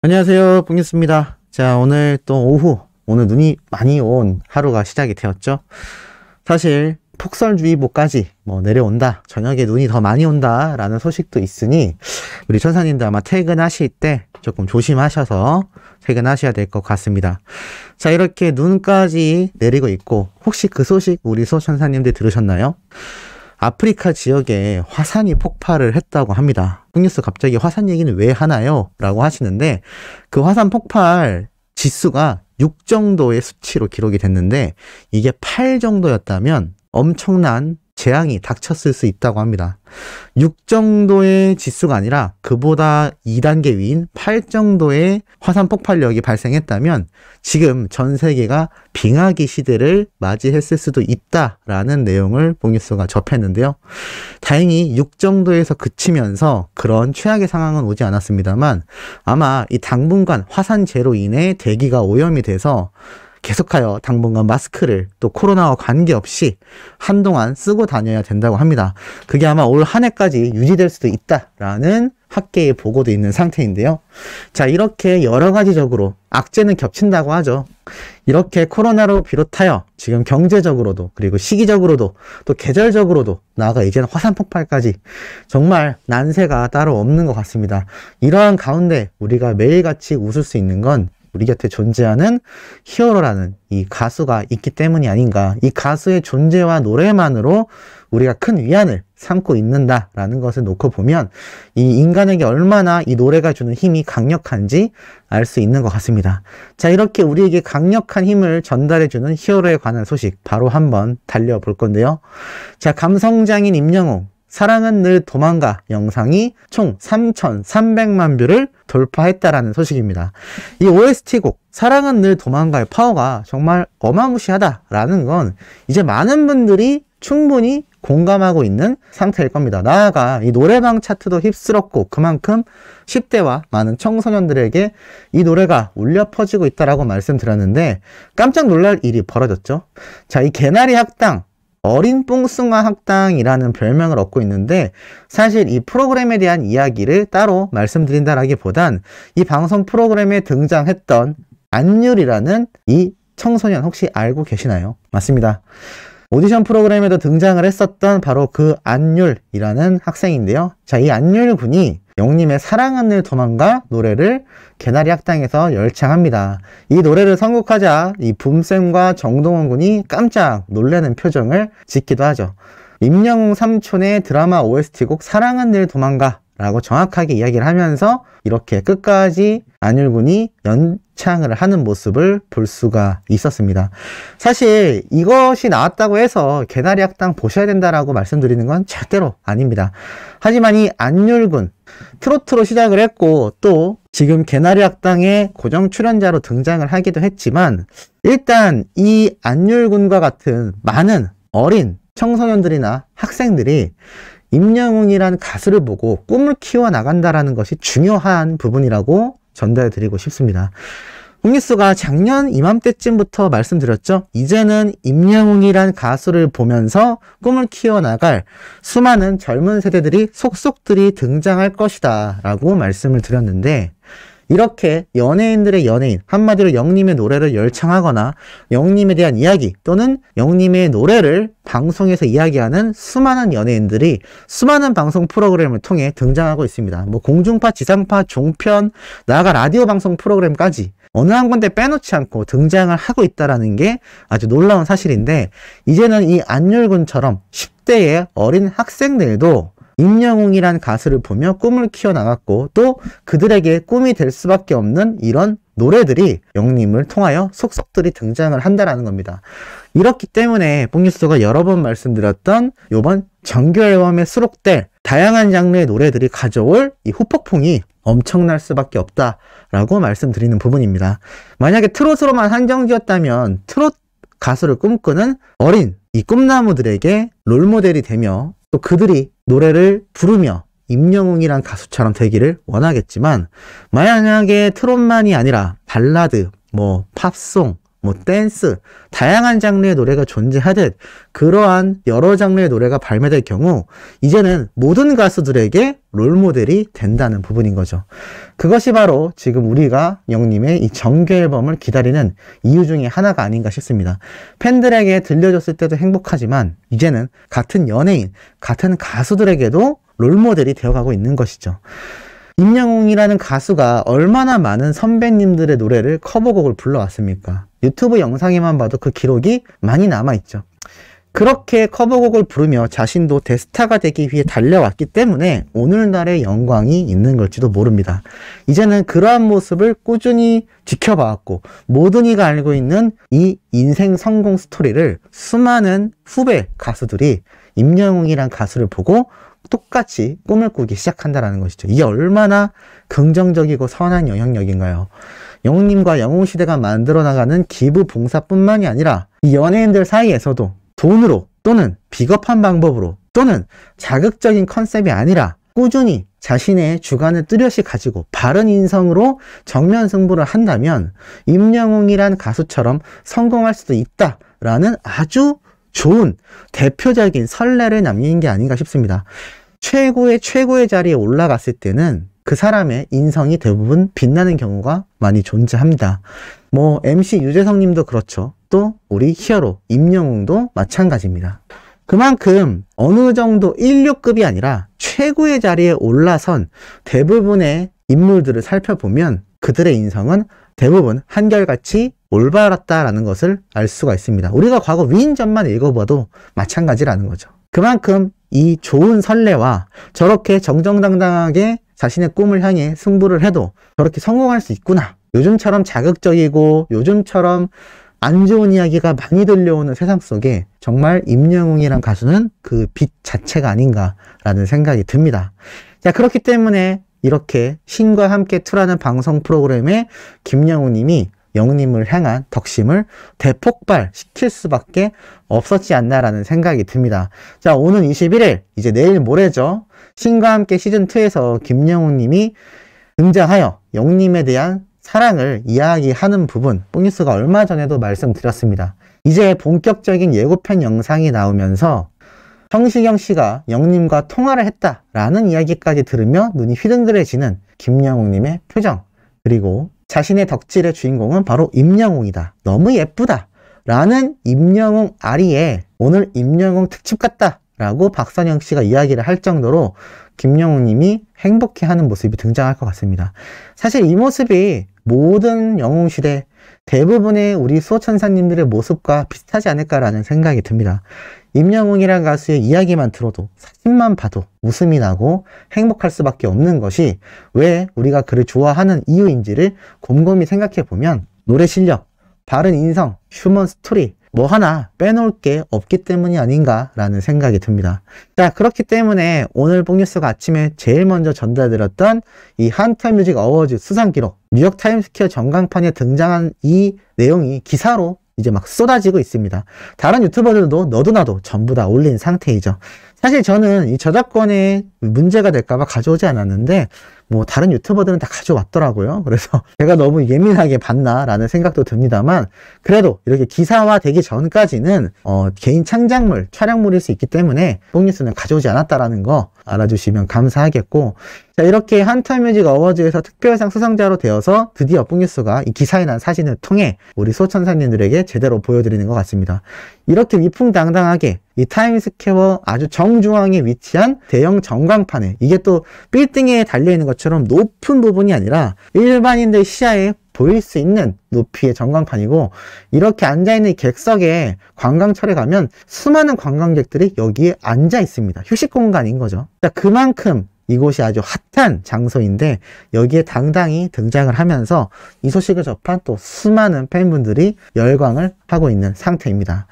안녕하세요, 뽕뉴스입니다. 자, 오늘 또 오늘 눈이 많이 온 하루가 시작이 되었죠. 사실 폭설주의보까지 내려온다, 저녁에 눈이 더 많이 온다 라는 소식도 있으니 우리 천사님들 아마 퇴근하실 때 조금 조심하셔서 퇴근하셔야 될 것 같습니다. 자, 이렇게 눈까지 내리고 있고, 혹시 그 소식 우리 소천사님들 들으셨나요? 아프리카 지역에 화산이 폭발을 했다고 합니다. 흑뉴스 갑자기 화산 얘기는 왜 하나요? 라고 하시는데, 그 화산 폭발 지수가 6 정도의 수치로 기록이 됐는데, 이게 8 정도였다면 엄청난 재앙이 닥쳤을 수 있다고 합니다. 6 정도의 지수가 아니라 그보다 2단계 위인 8 정도의 화산 폭발력이 발생했다면 지금 전 세계가 빙하기 시대를 맞이했을 수도 있다라는 내용을 뽕뉴스가 접했는데요. 다행히 6 정도에서 그치면서 그런 최악의 상황은 오지 않았습니다만, 아마 이 당분간 화산재로 인해 대기가 오염이 돼서 계속하여 당분간 마스크를 또 코로나와 관계없이 한동안 쓰고 다녀야 된다고 합니다. 그게 아마 올 한 해까지 유지될 수도 있다라는 학계의 보고도 있는 상태인데요. 자, 이렇게 여러 가지적으로 악재는 겹친다고 하죠. 이렇게 코로나로 비롯하여 지금 경제적으로도, 그리고 시기적으로도, 또 계절적으로도, 나아가 이제는 화산 폭발까지 정말 난세가 따로 없는 것 같습니다. 이러한 가운데 우리가 매일같이 웃을 수 있는 건 우리 곁에 존재하는 히어로라는 이 가수가 있기 때문이 아닌가. 이 가수의 존재와 노래만으로 우리가 큰 위안을 삼고 있는다라는 것을 놓고 보면 이 인간에게 얼마나 이 노래가 주는 힘이 강력한지 알 수 있는 것 같습니다. 자, 이렇게 우리에게 강력한 힘을 전달해주는 히어로에 관한 소식 바로 한번 달려볼 건데요. 자, 감성장인 임영웅, 사랑은 늘 도망가 영상이 총 3,300만 뷰를 돌파했다라는 소식입니다. 이 OST곡 사랑은 늘 도망가의 파워가 정말 어마무시하다라는 건 이제 많은 분들이 충분히 공감하고 있는 상태일 겁니다. 나아가 이 노래방 차트도 휩쓸었고, 그만큼 10대와 많은 청소년들에게 이 노래가 울려 퍼지고 있다라고 말씀드렸는데, 깜짝 놀랄 일이 벌어졌죠. 자, 이 개나리 학당, 어린 뽕숭아 학당이라는 별명을 얻고 있는데, 사실 이 프로그램에 대한 이야기를 따로 말씀드린다라기보단 이 방송 프로그램에 등장했던 안율이라는 이 청소년 혹시 알고 계시나요? 맞습니다. 오디션 프로그램에도 등장을 했었던 바로 그 안율이라는 학생인데요. 자, 이 안율 군이 영님의 사랑은 늘 도망가 노래를 개나리 학당에서 열창합니다. 이 노래를 선곡하자 이 붐쌤과 정동원 군이 깜짝 놀라는 표정을 짓기도 하죠. 임영웅 삼촌의 드라마 OST곡 사랑은 늘 도망가 라고 정확하게 이야기를 하면서 이렇게 끝까지 안율 군이 연창을 하는 모습을 볼 수가 있었습니다. 사실 이것이 나왔다고 해서 개나리 학당 보셔야 된다라고 말씀드리는 건 절대로 아닙니다. 하지만 이 안율 군, 트로트로 시작을 했고 또 지금 개나리 학당의 고정 출연자로 등장을 하기도 했지만, 일단 이 안율 군과 같은 많은 어린 청소년들이나 학생들이 임영웅이란 가수를 보고 꿈을 키워나간다라는 것이 중요한 부분이라고 전달드리고 싶습니다. 홈뉴스가 작년 이맘때쯤부터 말씀드렸죠. 이제는 임영웅이란 가수를 보면서 꿈을 키워나갈 수많은 젊은 세대들이 속속들이 등장할 것이다 라고 말씀을 드렸는데, 이렇게 연예인들의 연예인, 한마디로 영님의 노래를 열창하거나 영님에 대한 이야기 또는 영님의 노래를 방송에서 이야기하는 수많은 연예인들이 수많은 방송 프로그램을 통해 등장하고 있습니다. 공중파, 지상파, 종편, 나아가 라디오 방송 프로그램까지 어느 한 군데 빼놓지 않고 등장을 하고 있다는 게 아주 놀라운 사실인데, 이제는 이 안율군처럼 10대의 어린 학생들도 임영웅이란 가수를 보며 꿈을 키워나갔고, 또 그들에게 꿈이 될 수밖에 없는 이런 노래들이 영님을 통하여 속속들이 등장을 한다라는 겁니다. 이렇기 때문에 뽕뉴스가 여러 번 말씀드렸던 이번 정규 앨범에 수록될 다양한 장르의 노래들이 가져올 이 후폭풍이 엄청날 수밖에 없다라고 말씀드리는 부분입니다. 만약에 트롯으로만 한정지었다면 트롯 가수를 꿈꾸는 어린 이 꿈나무들에게 롤모델이 되며 또 그들이 노래를 부르며 임영웅이란 가수처럼 되기를 원하겠지만, 만약에 트롯만이 아니라 발라드, 팝송, 뭐 댄스, 다양한 장르의 노래가 존재하듯 그러한 여러 장르의 노래가 발매될 경우 이제는 모든 가수들에게 롤모델이 된다는 부분인 거죠. 그것이 바로 지금 우리가 영님의 이 정규 앨범을 기다리는 이유 중에 하나가 아닌가 싶습니다. 팬들에게 들려줬을 때도 행복하지만 이제는 같은 연예인, 같은 가수들에게도 롤모델이 되어가고 있는 것이죠. 임영웅이라는 가수가 얼마나 많은 선배님들의 노래를 커버곡을 불러왔습니까? 유튜브 영상에만 봐도 그 기록이 많이 남아있죠. 그렇게 커버곡을 부르며 자신도 대스타가 되기 위해 달려왔기 때문에 오늘날의 영광이 있는 걸지도 모릅니다. 이제는 그러한 모습을 꾸준히 지켜봐왔고 모든 이가 알고 있는 이 인생 성공 스토리를 수많은 후배 가수들이 임영웅이란 가수를 보고 똑같이 꿈을 꾸기 시작한다는 것이죠. 이게 얼마나 긍정적이고 선한 영향력인가요? 영웅님과 영웅시대가 만들어 나가는 기부 봉사뿐만이 아니라 이 연예인들 사이에서도 돈으로 또는 비겁한 방법으로 또는 자극적인 컨셉이 아니라 꾸준히 자신의 주관을 뚜렷이 가지고 바른 인성으로 정면 승부를 한다면 임영웅이란 가수처럼 성공할 수도 있다라는 아주 좋은 대표적인 선례를 남긴 게 아닌가 싶습니다. 최고의 자리에 올라갔을 때는 그 사람의 인성이 대부분 빛나는 경우가 많이 존재합니다. 뭐 MC 유재석 님도 그렇죠. 또 우리 히어로 임영웅도 마찬가지입니다. 그만큼 어느 정도 16급이 아니라 최고의 자리에 올라선 대부분의 인물들을 살펴보면 그들의 인성은 대부분 한결같이 올바랐다라는 것을 알 수가 있습니다. 우리가 과거 위인전만 읽어봐도 마찬가지라는 거죠. 그만큼 이 좋은 선례와 저렇게 정정당당하게 자신의 꿈을 향해 승부를 해도 저렇게 성공할 수 있구나. 요즘처럼 자극적이고 요즘처럼 안 좋은 이야기가 많이 들려오는 세상 속에 정말 임영웅이란 가수는 그 빛 자체가 아닌가라는 생각이 듭니다. 자, 그렇기 때문에 이렇게 신과 함께 투라는 방송 프로그램에 김영웅 님이 영웅님을 향한 덕심을 대폭발 시킬 수밖에 없었지 않나라는 생각이 듭니다. 자, 오는 21일, 이제 내일 모레죠. 신과 함께 시즌2에서 김영웅 님이 등장하여 영웅님에 대한 사랑을 이야기하는 부분, 뽕뉴스가 얼마 전에도 말씀드렸습니다. 이제 본격적인 예고편 영상이 나오면서 성시경 씨가 영웅님과 통화를 했다라는 이야기까지 들으며 눈이 휘둥그레지는 김영웅님의 표정, 그리고 자신의 덕질의 주인공은 바로 임영웅이다. 너무 예쁘다. 라는 임영웅 아리에 오늘 임영웅 특집 같다. 라고 박선영 씨가 이야기를 할 정도로 김영웅 님이 행복해하는 모습이 등장할 것 같습니다. 사실 이 모습이 모든 영웅시대 대부분의 우리 수호천사님들의 모습과 비슷하지 않을까라는 생각이 듭니다. 임영웅이라는 가수의 이야기만 들어도 사진만 봐도 웃음이 나고 행복할 수밖에 없는 것이 왜 우리가 그를 좋아하는 이유인지를 곰곰이 생각해 보면 노래 실력, 바른 인성, 휴먼 스토리 뭐 하나 빼놓을 게 없기 때문이 아닌가라는 생각이 듭니다. 자, 그렇기 때문에 오늘 뽕뉴스가 아침에 제일 먼저 전달드렸던 이 한터뮤직 어워즈 수상 기록, 뉴욕 타임스퀘어 전광판에 등장한 이 내용이 기사로 이제 막 쏟아지고 있습니다. 다른 유튜버들도 너도 나도 전부 다 올린 상태이죠. 사실 저는 이 저작권에 문제가 될까봐 가져오지 않았는데 뭐 다른 유튜버들은 다 가져왔더라고요. 그래서 제가 너무 예민하게 봤나라는 생각도 듭니다만 그래도 이렇게 기사화 되기 전까지는 개인 창작물, 촬영물일 수 있기 때문에 뽕뉴스는 가져오지 않았다라는 거 알아주시면 감사하겠고, 자, 이렇게 한터뮤직 어워즈에서 특별상 수상자로 되어서 드디어 뽕뉴스가 이 기사에 난 사진을 통해 우리 소천사님들에게 제대로 보여드리는 것 같습니다. 이렇게 위풍당당하게 이 타임스퀘어 아주 정중앙에 위치한 대형 전광판에, 이게 또 빌딩에 달려있는 것처럼 높은 부분이 아니라 일반인들 시야에 보일 수 있는 높이의 전광판이고, 이렇게 앉아있는 객석에 관광철에 가면 수많은 관광객들이 여기에 앉아 있습니다. 휴식 공간인 거죠. 자, 그만큼 이곳이 아주 핫한 장소인데 여기에 당당히 등장을 하면서 이 소식을 접한 또 수많은 팬분들이 열광을 하고 있는 상태입니다.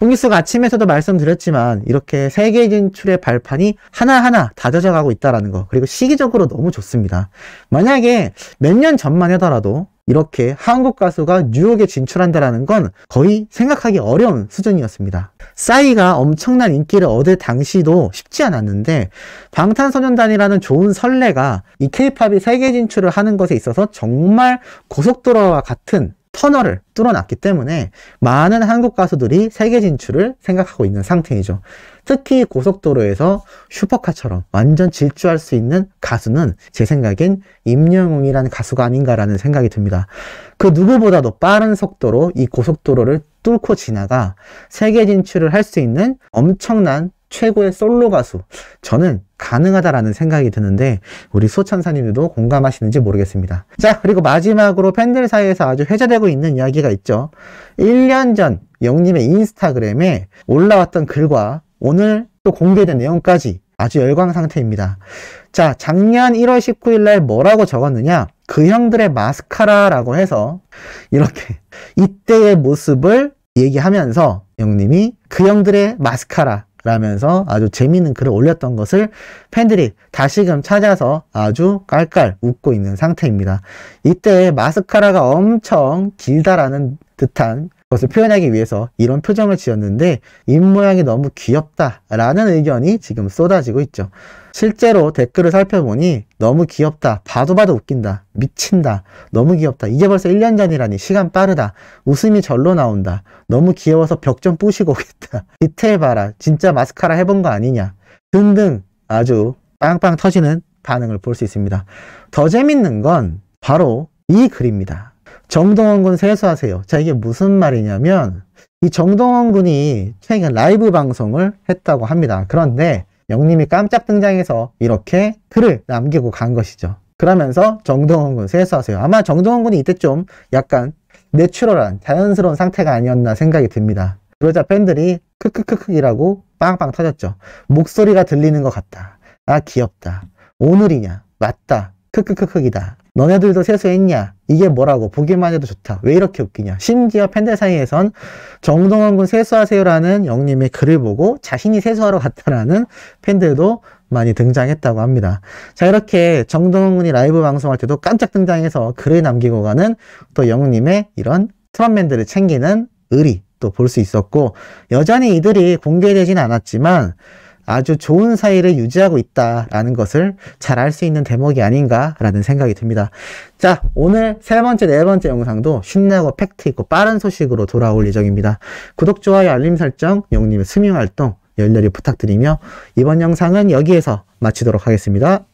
뽕뉴스가 아침에서도 말씀드렸지만 이렇게 세계 진출의 발판이 하나하나 다져져 가고 있다는 거, 그리고 시기적으로 너무 좋습니다. 만약에 몇 년 전만 하더라도 이렇게 한국 가수가 뉴욕에 진출한다는 건 거의 생각하기 어려운 수준이었습니다. 싸이가 엄청난 인기를 얻을 당시도 쉽지 않았는데 방탄소년단이라는 좋은 선례가 이 K-팝이 세계 진출을 하는 것에 있어서 정말 고속도로와 같은 터널을 뚫어놨기 때문에 많은 한국 가수들이 세계 진출을 생각하고 있는 상태이죠. 특히 고속도로에서 슈퍼카처럼 완전 질주할 수 있는 가수는 제 생각엔 임영웅이라는 가수가 아닌가라는 생각이 듭니다. 그 누구보다도 빠른 속도로 이 고속도로를 뚫고 지나가 세계 진출을 할 수 있는 엄청난 최고의 솔로 가수, 저는 가능하다라는 생각이 드는데 우리 소천사님들도 공감하시는지 모르겠습니다. 자, 그리고 마지막으로 팬들 사이에서 아주 회자되고 있는 이야기가 있죠. 1년 전 영님의 인스타그램에 올라왔던 글과 오늘 또 공개된 내용까지 아주 열광 상태입니다. 자, 작년 1월 19일 날 뭐라고 적었느냐? 그 형들의 마스카라라고 해서 이렇게 이때의 모습을 얘기하면서 영님이 그 형들의 마스카라 라면서 아주 재미있는 글을 올렸던 것을 팬들이 다시금 찾아서 아주 깔깔 웃고 있는 상태입니다. 이때 마스카라가 엄청 길다라는 듯한 것을 표현하기 위해서 이런 표정을 지었는데 입모양이 너무 귀엽다라는 의견이 지금 쏟아지고 있죠. 실제로 댓글을 살펴보니 너무 귀엽다, 봐도 웃긴다, 미친다, 너무 귀엽다, 이게 벌써 1년 전이라니 시간 빠르다, 웃음이 절로 나온다, 너무 귀여워서 벽 좀 부시고 오겠다, 디테일 봐라, 진짜 마스카라 해본 거 아니냐 등등 아주 빵빵 터지는 반응을 볼 수 있습니다. 더 재밌는 건 바로 이 글입니다. 정동원 군 세수하세요. 자, 이게 무슨 말이냐면 이 정동원 군이 최근 라이브 방송을 했다고 합니다. 그런데 영님이 깜짝 등장해서 이렇게 글을 남기고 간 것이죠. 그러면서 정동원 군 세수하세요. 아마 정동원 군이 이때 좀 약간 내추럴한 자연스러운 상태가 아니었나 생각이 듭니다. 그러자 팬들이 크크크크이라고 빵빵 터졌죠. 목소리가 들리는 것 같다. 아, 귀엽다. 오늘이냐? 맞다. 크크크크이다. 너네들도 세수했냐? 이게 뭐라고? 보기만 해도 좋다. 왜 이렇게 웃기냐? 심지어 팬들 사이에선 정동원 군 세수하세요라는 영님의 글을 보고 자신이 세수하러 갔다라는 팬들도 많이 등장했다고 합니다. 자, 이렇게 정동원 군이 라이브 방송할 때도 깜짝 등장해서 글을 남기고 가는 또 영님의 이런 트롯맨들을 챙기는 의리 또 볼 수 있었고, 여전히 이들이 공개되진 않았지만 아주 좋은 사이를 유지하고 있다라는 것을 잘 알 수 있는 대목이 아닌가라는 생각이 듭니다. 자, 오늘 세 번째, 네 번째 영상도 신나고 팩트 있고 빠른 소식으로 돌아올 예정입니다. 구독, 좋아요, 알림 설정, 영님의 스밍 활동 열렬히 부탁드리며 이번 영상은 여기에서 마치도록 하겠습니다.